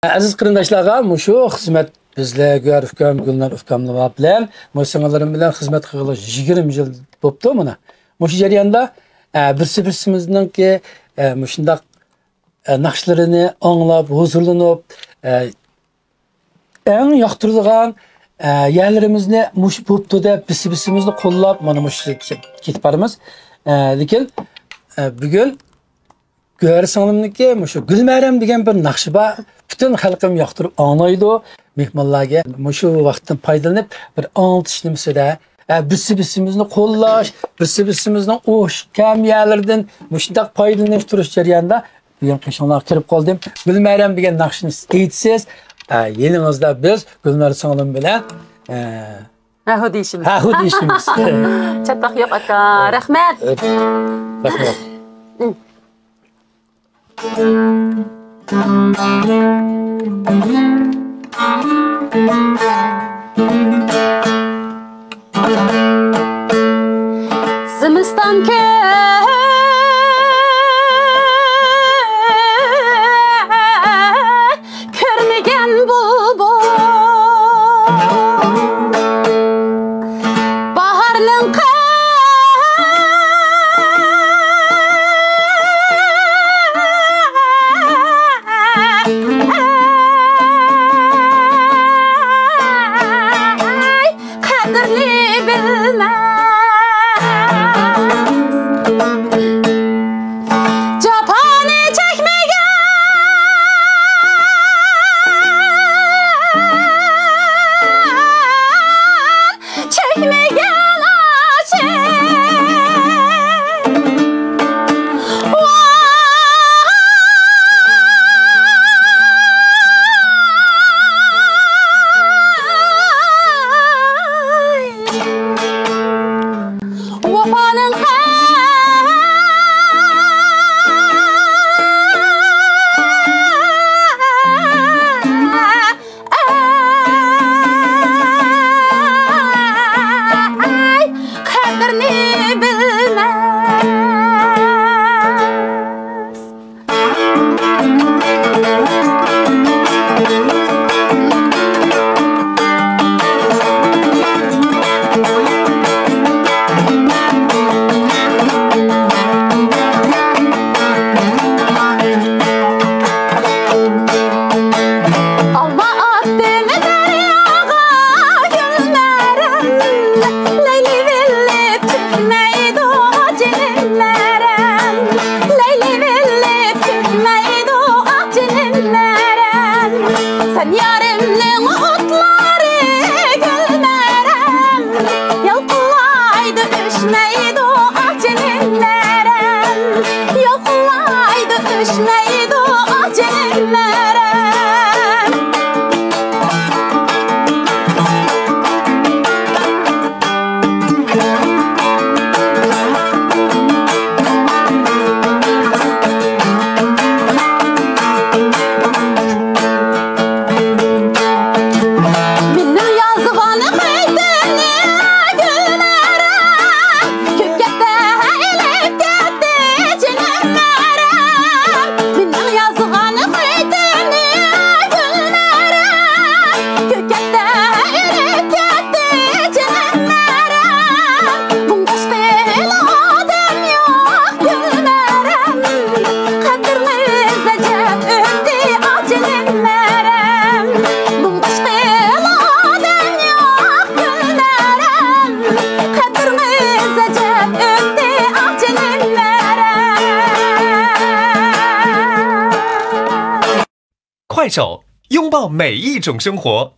Aziz qarindoshlarga, mushu xizmat bizlarga Ufkam Gulnar Ufkamova bilan musulmonlarim bilan xizmat qilib 20 yil bo'pti mana. Mushu jarayonda birsi-birsimizninki mushundaq naqshlarini anglab, huzurlanib, eng yoqtiradigan yerlarimizni mush bo'pti deb birsi-birimizni qo'llab mana mush ketib boramiz. Lekin bugun Görürsünümdeki şu Gülmerem degan bir naqshi bor. Bütün xalqim yoqtirib anlaydi. Mehmonlarga şu vaqtdan foydalanib bir anlatishni misida birsi-birimizni qo'llash, birsi-birimizning o'sh kam yerlardan mushundaq foydalanish turish jarayonida bugun qishonlar kirib qoldim. Gülmerem degan naqshni aytsangiz, yeningizda biz Gülmer singlim bilan Hahu deyishimiz. Hahu deyishimiz. Chatbaq yo'q aka. Rahmat. Rahmat. Zimiston ko'rmagan bulbul baharning快手，拥抱每一种生活。